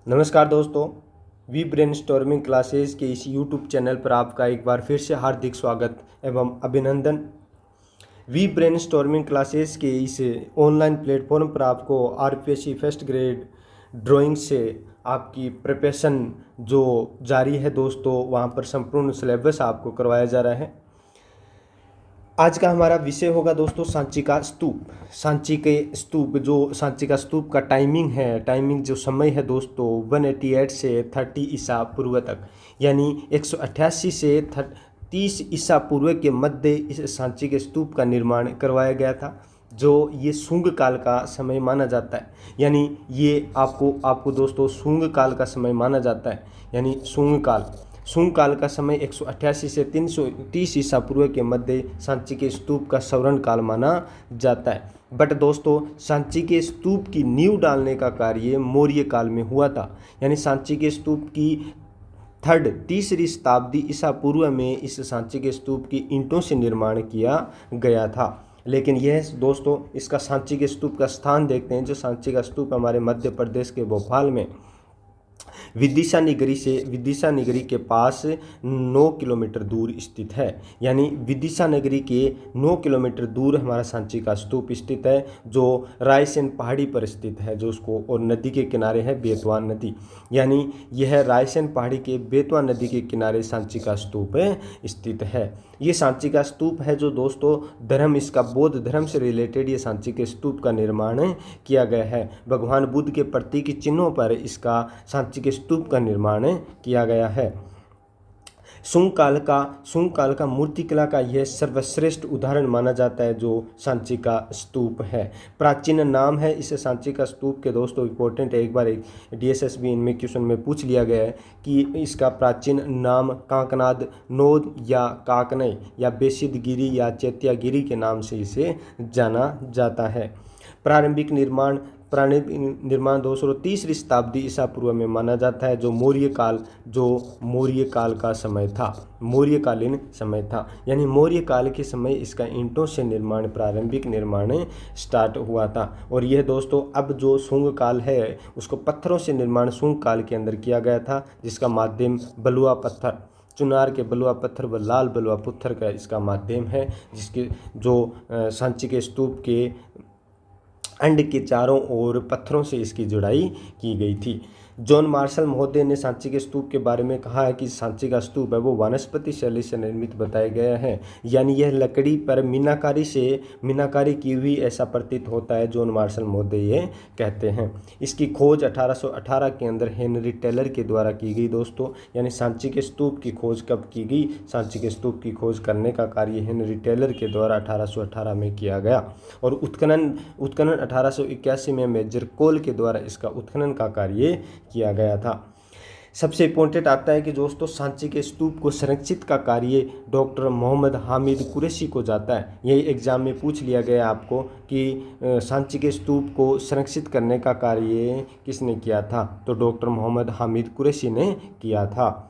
नमस्कार दोस्तों, we brain storming classes के इस यूट्यूब चैनल पर आपका एक बार फिर से हार्दिक स्वागत एवं अभिनंदन। वी ब्रेन स्टॉर्मिंग क्लासेस के इस ऑनलाइन प्लेटफॉर्म पर आपको आरपीएससी फर्स्ट ग्रेड ड्राइंग से आपकी प्रिपरेशन जो जारी है दोस्तों, वहाँ पर संपूर्ण सिलेबस आपको करवाया जा रहा है। आज का हमारा विषय होगा दोस्तों सांची का स्तूप। सांची के स्तूप, जो सांची का स्तूप का टाइमिंग जो समय है दोस्तों 188 से 30 ईसा पूर्व तक, यानी 188 से 30 ईसा पूर्व के मध्य इस सांची के स्तूप का निर्माण करवाया गया था, जो ये शुंग काल का समय माना जाता है। यानी ये आपको दोस्तों शुंग काल का समय माना जाता है, यानी शुंग काल का समय 188 से 330 ईसा पूर्व के मध्य सांची के स्तूप का स्वर्ण काल माना जाता है। बट दोस्तों सांची के स्तूप की नींव डालने का कार्य मौर्य काल में हुआ था, यानी सांची के स्तूप की तीसरी शताब्दी ईसा पूर्व में इस सांची के स्तूप की ईंटों से निर्माण किया गया था। लेकिन यह दोस्तों इसका सांची के स्तूप का स्थान देखते हैं, जो सांची का स्तूप हमारे मध्य प्रदेश के भोपाल में विदिशा नगरी के पास 9 किलोमीटर दूर स्थित है। यानी विदिशा नगरी के 9 किलोमीटर दूर हमारा सांची का स्तूप स्थित है, जो रायसेन पहाड़ी पर स्थित है, जो उसको और नदी के किनारे है बेतवा नदी। यानी यह रायसेन पहाड़ी के बेतवा नदी के किनारे सांची का स्तूप स्थित है। ये सांची का स्तूप है जो दोस्तों धर्म, इसका बौद्ध धर्म से रिलेटेड ये सांची के स्तूप का निर्माण किया गया है। भगवान बुद्ध के प्रतीक चिन्हों पर इसका सांची के स्तूप का निर्माण किया गया है। शुंग काल का मूर्तिकला का यह सर्वश्रेष्ठ उदाहरण माना जाता है, जो सांची का स्तूप है। प्राचीन नाम है इस सांची का स्तूप के दोस्तों, इंपॉर्टेंट है, एक बार डीएसएसबी इनमें क्वेश्चन में पूछ लिया गया है कि इसका प्राचीन नाम काकनाद नोद या काकनई या बेसिदगिरी या चैत्यागिरी के नाम से इसे जाना जाता है। प्रारंभिक निर्माण दोस्तों तीसरी शताब्दी ईसा पूर्व में माना जाता है, जो मौर्य काल का समय था, मौर्यकालीन समय था। यानी मौर्य काल के समय इसका ईंटों से प्रारंभिक निर्माण स्टार्ट हुआ था। और यह दोस्तों अब जो शुंग काल है उसको पत्थरों से निर्माण शुंग काल के अंदर किया गया था, जिसका माध्यम बलुआ पत्थर, चुनार के बलुआ पत्थर व लाल बलुआ पत्थर का इसका माध्यम है, जिसके जो सांची के स्तूप के अंड के चारों ओर पत्थरों से इसकी जुड़ाई की गई थी। जॉन मार्शल महोदय ने सांची के स्तूप के बारे में कहा है कि सांची का स्तूप है वो वानस्पति शैली से निर्मित बताया गया है, यानी यह लकड़ी पर मीनाकारी की हुई ऐसा प्रतीत होता है, जॉन मार्शल महोदय ये कहते हैं। इसकी खोज 1818 के अंदर हेनरी टेलर के द्वारा की गई दोस्तों। यानी सांची के स्तूप की खोज कब की गई? सांची के स्तूप की खोज करने का कार्य हेनरी टेलर के द्वारा 1818 में किया गया, और उत्खनन 1881 में मेजर कोल के द्वारा इसका उत्खनन का कार्य किया गया था। सबसे इम्पोर्टेंट आता है कि दोस्तों सांची के स्तूप को संरक्षित का कार्य डॉक्टर मोहम्मद हामिद कुरैशी को जाता है। यही एग्जाम में पूछ लिया गया आपको कि सांची के स्तूप को संरक्षित करने का कार्य किसने किया था? तो डॉक्टर मोहम्मद हामिद कुरैशी ने किया था।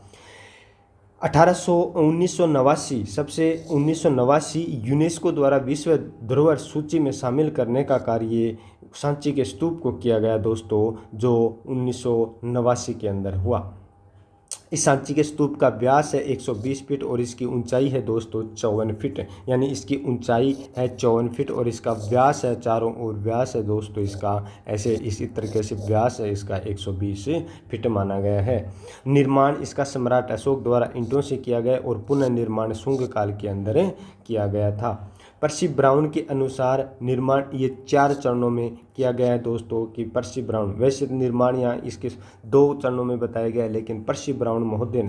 1989 यूनेस्को द्वारा विश्व धरोहर सूची में शामिल करने का कार्य सांची के स्तूप को किया गया दोस्तों, जो 1989 के अंदर हुआ। इस सांची के स्तूप का व्यास है 120 फीट और इसकी ऊंचाई है दोस्तों 54 फीट। यानी इसकी ऊंचाई है 54 फीट और इसका व्यास है, चारों ओर व्यास है दोस्तों इसका ऐसे इसी तरीके से व्यास है इसका 120 फीट माना गया है। निर्माण इसका सम्राट अशोक द्वारा ईंटों से किया गया और पुनर्निर्माण शुंग काल के अंदर किया गया था। पर्सी ब्राउन के अनुसार निर्माण ये 4 चरणों में किया गया है दोस्तों। कि पर्सी ब्राउन, वैसे निर्माण यहाँ इसके 2 चरणों में बताया गया है, लेकिन पर्सी ब्राउन महोदय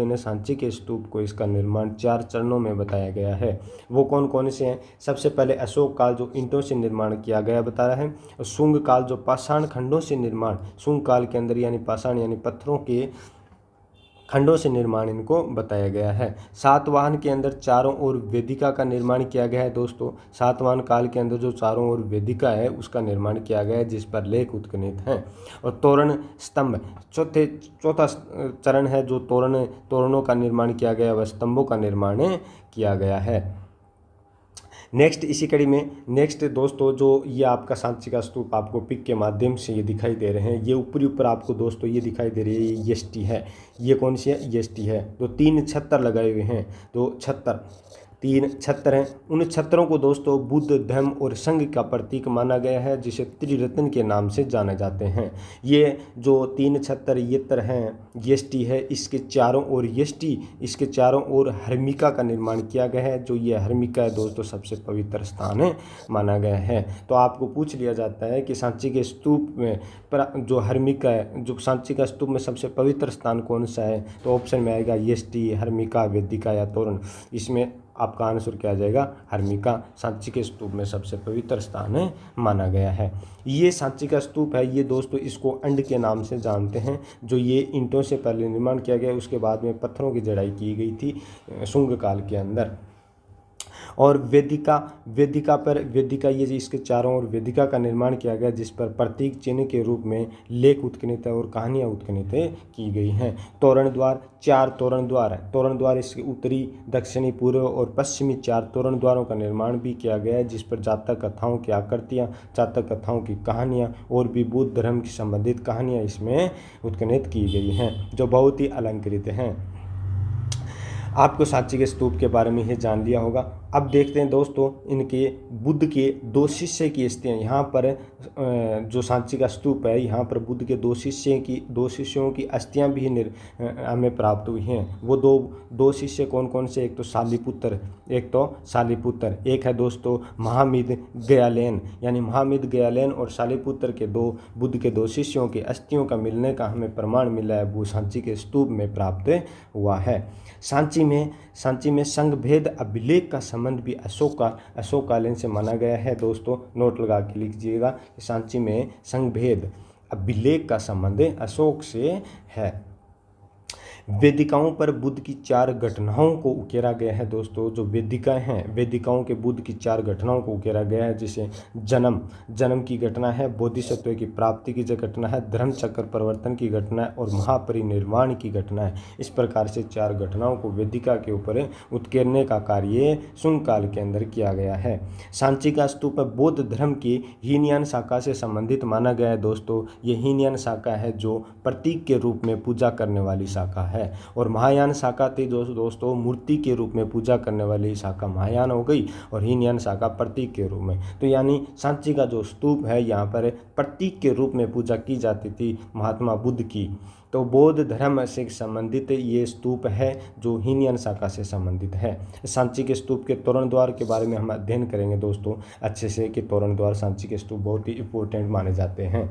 ने सांची के स्तूप को इसका निर्माण 4 चरणों में बताया गया है। वो कौन कौन से हैं? सबसे पहले अशोक काल जो ईंटों से निर्माण किया गया बता रहा है, और शुंग काल जो पाषाण खंडों से निर्माण, शुंग काल के अंदर यानी पाषाण यानी पत्थरों के खंडों से निर्माण इनको बताया गया है। सातवाहन के अंदर चारों ओर वेदिका का निर्माण किया गया है दोस्तों। सातवाहन काल के अंदर जो चारों ओर वेदिका है उसका निर्माण किया गया है, जिस पर लेख उत्कीर्णित हैं। और तोरण स्तंभ चौथा चरण है, जो तोरणों का निर्माण किया गया व स्तंभों का निर्माण किया गया है। नेक्स्ट इसी कड़ी में नेक्स्ट दोस्तों जो ये आपका सांची का स्तूप आपको पिक के माध्यम से ये दिखाई दे रहे हैं, ये ऊपर आपको दोस्तों ये दिखाई दे रही है, ये यष्टि है। ये कौन सी है? यष्टि है। तो 3 छत्तर लगाए हुए हैं, तो छत्तर 3 छत्तर हैं। उन छत्तरों को दोस्तों बुद्ध धर्म और संघ का प्रतीक माना गया है, जिसे त्रिरत्न के नाम से जाने जाते हैं। ये जो 3 छत्तर यत्र हैं, यष्टि है, इसके चारों ओर यष्टि, इसके चारों ओर हर्मिका का निर्माण किया गया है। जो ये हर्मिका है दोस्तों सबसे पवित्र स्थान है माना गया है। तो आपको पूछ लिया जाता है कि सांची के स्तूप में जो हर्मिका है, जो सांची का स्तूप में सबसे पवित्र स्थान कौन सा है? तो ऑप्शन में आएगा यष्टि, हर्मिका, वेदिका या तोरण। इसमें आपका आंसर क्या आ जाएगा? हर्मिका सांची के स्तूप में सबसे पवित्र स्थान है माना गया है। ये सांची का स्तूप है, ये दोस्तों इसको अंड के नाम से जानते हैं। जो ये ईंटों से पहले निर्माण किया गया, उसके बाद में पत्थरों की जड़ाई की गई थी शुंग काल के अंदर। और वेदिका ये इसके चारों ओर वेदिका का निर्माण किया गया, जिस पर प्रतीक चिन्ह के रूप में लेख उत्कीर्णित और कहानियाँ उत्कीर्णित की गई हैं। तोरण द्वार, 4 तोरण द्वार है। तोरण द्वार इसके उत्तरी, दक्षिणी, पूर्व और पश्चिमी 4 तोरण द्वारों का निर्माण भी किया गया है, जिस पर जातक कथाओं की आकृतियाँ, जातक कथाओं की कहानियाँ और भी बुद्ध धर्म की संबंधित कहानियाँ इसमें उत्कीर्णित की गई हैं, जो बहुत ही अलंकृत हैं। आपको सांची के स्तूप के बारे में ये जान लिया होगा। अब देखते हैं दोस्तों इनके बुद्ध के 2 शिष्य की अस्थियाँ। यहाँ पर जो सांची का स्तूप है, यहाँ पर बुद्ध के 2 शिष्यों की अस्थियाँ भी हमें प्राप्त हुई हैं। वो दो शिष्य कौन कौन से? एक तो शालिपुत्र, एक है दोस्तों महामिद गयालेन। यानी महामिद गयालेन और शालिपुत्र के बुद्ध के 2 शिष्यों की अस्थियों का मिलने का हमें प्रमाण मिला है, वो सांची के स्तूप में प्राप्त हुआ है। सांची में संघभेद अभिलेख का संबंध भी अशोककालीन से माना गया है। दोस्तों नोट लगा के लिखिएगा कि सांची में संघभेद अभिलेख का संबंध अशोक से है। वेदिकाओं पर बुद्ध की 4 घटनाओं को उकेरा गया है। दोस्तों जो वेदिकाएं हैं, वेदिकाओं के बुद्ध की 4 घटनाओं को उकेरा गया है, जिसे जन्म की घटना है, बोधिसत्व की प्राप्ति की जो घटना है, धर्म चक्र परिवर्तन की घटना है और महापरिनिर्वाण की घटना है। इस प्रकार से 4 घटनाओं को वेदिका के ऊपर उत्केरने का कार्य शुंग काल के अंदर किया गया है। सांची का स्तूप बौद्ध धर्म की हीनयान शाखा से संबंधित माना गया है। दोस्तों ये हीनयान शाखा है जो प्रतीक के रूप में पूजा करने वाली शाखा है, और महायान शाखा थी दोस्तों मूर्ति के रूप में पूजा करने वाली शाखा महायान हो गई, और हीनयान शाखा प्रतीक के रूप में। तो यानी सांची का जो स्तूप है, यहाँ पर प्रतीक के रूप में पूजा की जाती थी महात्मा बुद्ध की। तो बौद्ध धर्म से संबंधित ये स्तूप है जो हीनयान शाखा से संबंधित है। सांची के स्तूप के तोरण द्वार के बारे में हम अध्ययन करेंगे दोस्तों अच्छे से, कि तोरण द्वार सांची के स्तूप बहुत ही इंपॉर्टेंट माने जाते हैं।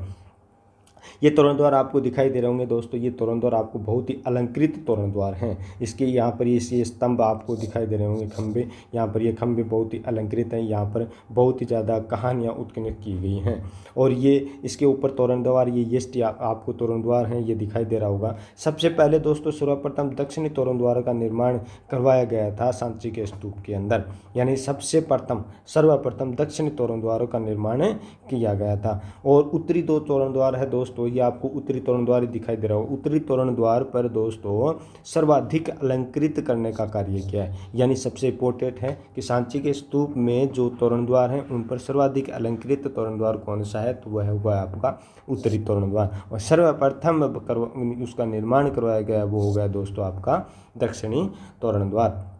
ये तोरण द्वार आपको दिखाई दे रहे होंगे दोस्तों, ये तोरण द्वार आपको बहुत ही अलंकृत तोरण द्वार हैं। इसके यहाँ पर ये स्तंभ आपको दिखाई दे रहे होंगे, खंभे, यहाँ पर ये खंभे बहुत ही अलंकृत हैं। यहाँ पर बहुत ही ज़्यादा कहानियाँ उत्कीर्णित की गई हैं। और ये इसके ऊपर तोरण द्वार, ये यष्टि आपको तोरण द्वार हैं, ये दिखाई दे रहा होगा। सबसे पहले दोस्तों सर्वप्रथम दक्षिणी तोरण द्वार का निर्माण करवाया गया था सांची के स्तूप के अंदर। यानी सर्वप्रथम दक्षिणी तोरण द्वारों का निर्माण किया गया था। और उत्तरी 2 तोरण द्वार है दोस्तों, ये आपको उत्तरी तोरण द्वार दिखाई दे रहा हो। उत्तरी तोरण द्वार पर दोस्तों सर्वाधिक अलंकृत करने का कार्य किया है। यानी सबसे इम्पोर्टेंट है कि सांची के स्तूप में जो तोरण द्वार हैं उन पर सर्वाधिक अलंकृत तोरण द्वार कौन सा है? तो वह होगा आपका उत्तरी तोरण द्वार। और सर्वप्रथम उसका निर्माण करवाया गया वो हो गया दोस्तों आपका दक्षिणी तोरण द्वार।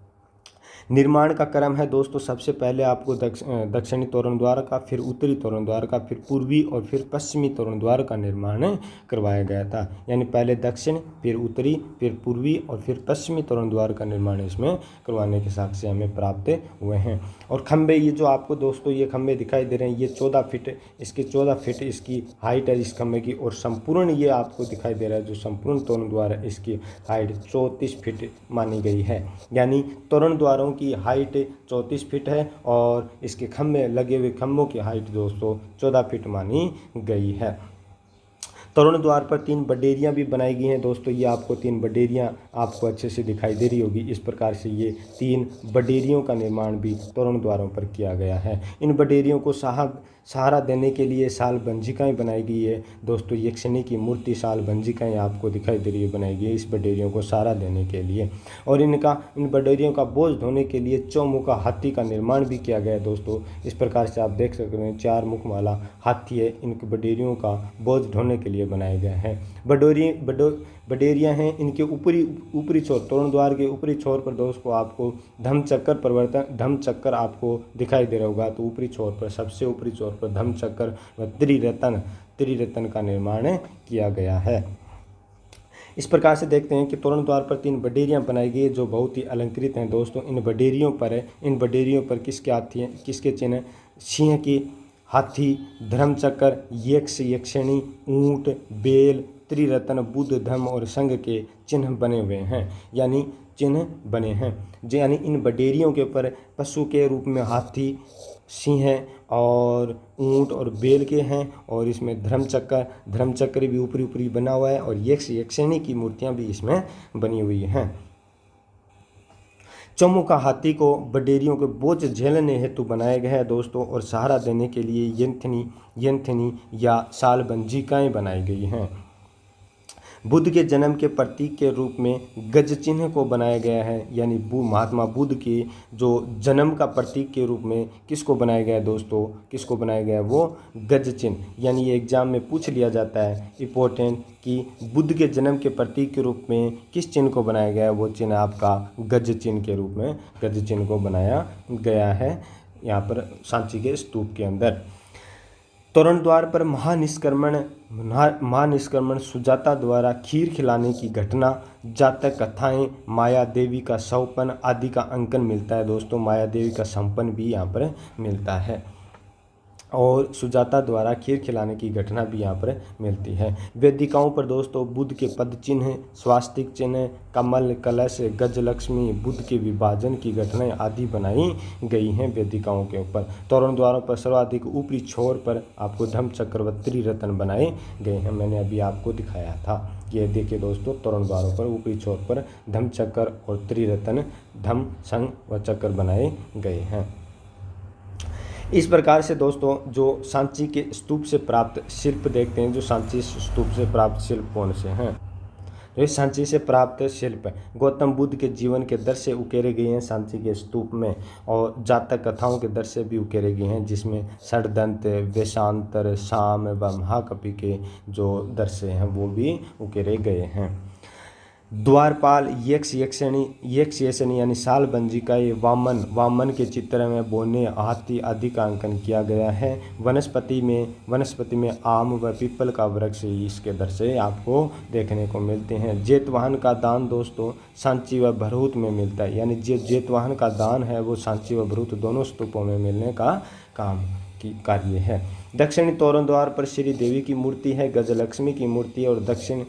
निर्माण का क्रम है दोस्तों, सबसे पहले आपको दक्षिणी तोरण द्वार का, फिर उत्तरी तोरण द्वार का, फिर पूर्वी और फिर पश्चिमी तोरण द्वार का निर्माण करवाया गया था। यानी पहले दक्षिण, फिर उत्तरी, फिर पूर्वी और फिर पश्चिमी तोरण द्वार का निर्माण इसमें करवाने के साक्ष्य हमें प्राप्त हुए हैं। और खंभे, ये जो आपको दोस्तों ये खंभे दिखाई दे रहे हैं, ये 14 फीट इसकी हाइट है इस खंभे की। और संपूर्ण ये आपको दिखाई दे रहा है जो संपूर्ण तोरण द्वार है, इसकी हाइट 34 फीट मानी गई है। यानी तोरण द्वारों की हाइट 34 फीट है और इसके खंभे लगे हुए खंभों की हाइट दोस्तों 14 फीट मानी गई है। तोरण द्वार पर 3 बडेरियाँ भी बनाई गई हैं दोस्तों, ये आपको 3 बडेरियाँ आपको अच्छे से दिखाई दे रही होगी। इस प्रकार से ये 3 बडेरियों का निर्माण भी तोरण द्वारों पर किया गया है। इन बडेरियों को सहारा देने के लिए साल बंजिकाएँ बनाई गई है दोस्तों। यक्षिणी की मूर्ति साल बंजिकाएँ आपको दिखाई दे रही है बनाई गई है इस बडेरियों को सहारा देने के लिए। और इन बडेरियों का बोझ ढोने के लिए चौमुखा हाथी का निर्माण भी किया गया है दोस्तों। इस प्रकार से आप देख सकते हैं 4 मुख वाला हाथी है, इन बडेरियों का बोझ ढोने के लिए बनाए गए हैं। बडेरियाँ हैं, इनके ऊपरी छोर, तोरण द्वार के ऊपरी छोर पर दोस्तों आपको धम्म चक्कर आपको दिखाई दे रहा होगा। तो ऊपरी छोर पर, सबसे ऊपरी छोर पर धम्म चक्कर व त्रिरत्न का निर्माण किया गया है। इस प्रकार से देखते हैं कि तोरण द्वार पर 3 बडेरियाँ बनाई गई जो बहुत ही अलंकृत हैं दोस्तों। इन बडेरियों पर किसके चिन्ह? सिंह की, हाथी, धर्मचक्र, यक्षिणी, ऊंट, बेल, त्रिरत्न, बुद्ध, धम्म और संघ के चिन्ह बने हुए हैं, यानी इन बडेरियों के ऊपर पशु के रूप में हाथी, सिंह और ऊंट और बेल के हैं, और इसमें धर्मचक्र भी ऊपरी बना हुआ है, और यक्षिणी की मूर्तियां भी इसमें बनी हुई हैं। चौमुखा हाथी को बडेरियों के बोझ झेलने हेतु बनाया गया है दोस्तों, और सहारा देने के लिए यंथनी या साल बंजिकाएँ बनाई गई हैं। बुद्ध के जन्म के प्रतीक के रूप में गज चिन्ह को बनाया गया है, यानी महात्मा बुद्ध के जो जन्म का प्रतीक के रूप में किसको बनाया गया है दोस्तों? किसको बनाया गया है? वो गज चिन्ह। यानी ये एग्जाम में पूछ लिया जाता है इम्पोर्टेंट कि बुद्ध के जन्म के प्रतीक के रूप में किस चिन्ह को बनाया गया है? वो चिन्ह आपका गज चिन्ह के रूप में गज चिन्ह को बनाया गया है यहाँ पर सांची के स्तूप के अंदर। तोरण द्वार पर महानिष्क्रमण, सुजाता द्वारा खीर खिलाने की घटना, जातक कथाएं, माया देवी का सौपन आदि का अंकन मिलता है दोस्तों। माया देवी का संपन्न भी यहाँ पर मिलता है, और सुजाता द्वारा खीर खिलाने की घटना भी यहाँ पर मिलती है। वेदिकाओं पर दोस्तों बुद्ध के पद चिन्ह, स्वास्तिक चिन्ह, कमल, कलश, गजलक्ष्मी, बुद्ध के विभाजन की घटनाएं आदि बनाई गई हैं वेदिकाओं के ऊपर। तोरण द्वारों पर सर्वाधिक ऊपरी छोर पर आपको धम्म चक्र व त्रिरत्न बनाए गए हैं। मैंने अभी आपको दिखाया था। ये देखिए दोस्तों, तोरण द्वारों पर ऊपरी छोर पर धम्म चक्र और त्रिरत्न, धम्म, संघ व चक्र बनाए गए हैं। इस प्रकार से दोस्तों जो सांची के स्तूप से प्राप्त शिल्प देखते हैं, जो सांची स्तूप से प्राप्त शिल्प कौन से हैं? जो सांची से प्राप्त शिल्प गौतम बुद्ध के जीवन के दृश्य उकेरे गए हैं सांची के स्तूप में, और जातक कथाओं के दृश्य भी उकेरे गए हैं, जिसमें षड्दंत, वेशांतर, साम व महाकपि के जो दृश्य हैं वो भी उकेरे गए हैं। द्वारपाल, यक्षिणी यानी साल बंजिकाएँ, वामन के चित्र में बोने, हाथी आदि का अंकन किया गया है। वनस्पति में आम व पीपल का वृक्ष इसके दृश्य आपको देखने को मिलते हैं। जेतवाहन का दान दोस्तों सांची व भरूच में मिलता है, यानी जेतवाहन का दान है वो सांची व भरूच दोनों स्तूपों में मिलने का काम की कार्य है। दक्षिणी तोरण द्वार पर श्री देवी की मूर्ति है, गजलक्ष्मी की मूर्ति और दक्षिण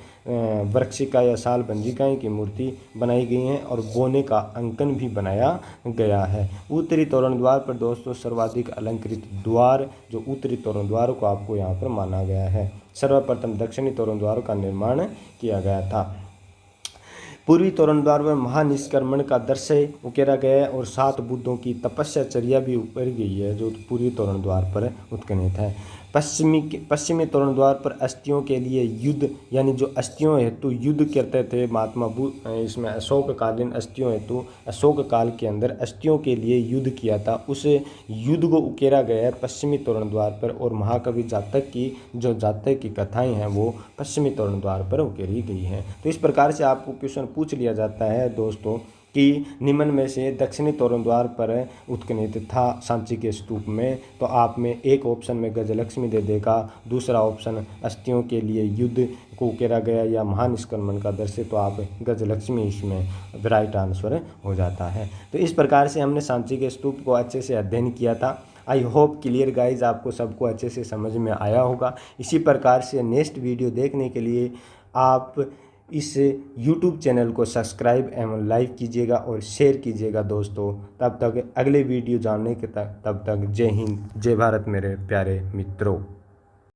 वृक्षिका या साल बंजिकाएँ की मूर्ति बनाई गई हैं, और बोने का अंकन भी बनाया गया है। उत्तरी तोरण द्वार पर दोस्तों सर्वाधिक अलंकृत द्वार जो उत्तरी तोरण द्वार को आपको यहाँ पर माना गया है। सर्वप्रथम दक्षिणी तोरण द्वार का निर्माण किया गया था। पूर्वी तोरण द्वार पर महानिष्क्रमण का दृश्य उकेरा गया है, और 7 बुद्धों की तपस्याचर्या भी उकेरी गई है जो पूर्वी तोरण द्वार पर उत्कीर्णित है। पश्चिमी तोरण द्वार पर अस्थियों के लिए युद्ध, यानी जो अस्थियों हेतु युद्ध करते थे महात्मा बुद्ध, इसमें अशोककालीन अस्थियों हेतु अशोक काल के अंदर अस्थियों के लिए युद्ध किया था, उस युद्ध को उकेरा गया है पश्चिमी तोरण द्वार पर। और महाकवि जातक की कथाएं हैं वो पश्चिमी तोरण द्वार पर उकेरी गई हैं। तो इस प्रकार से आपको क्वेश्चन पूछ लिया जाता है दोस्तों कि निम्न में से दक्षिणी तोरण द्वार पर उत्कीर्णित था सांची के स्तूप में, तो आप में एक ऑप्शन में गजलक्ष्मी दे देगा, दूसरा ऑप्शन अस्थियों के लिए युद्ध को उकेरा गया या महानिष्क्रमण का दृश्य, तो आप गजलक्ष्मी इसमें राइट आंसर हो जाता है। तो इस प्रकार से हमने सांची के स्तूप को अच्छे से अध्ययन किया था। आई होप क्लियर गाइज आपको सबको अच्छे से समझ में आया होगा। इसी प्रकार से नेक्स्ट वीडियो देखने के लिए आप इस YouTube चैनल को सब्सक्राइब एवं लाइक कीजिएगा और शेयर कीजिएगा दोस्तों। तब तक अगले वीडियो जानने के तब तक जय हिंद, जय भारत मेरे प्यारे मित्रों।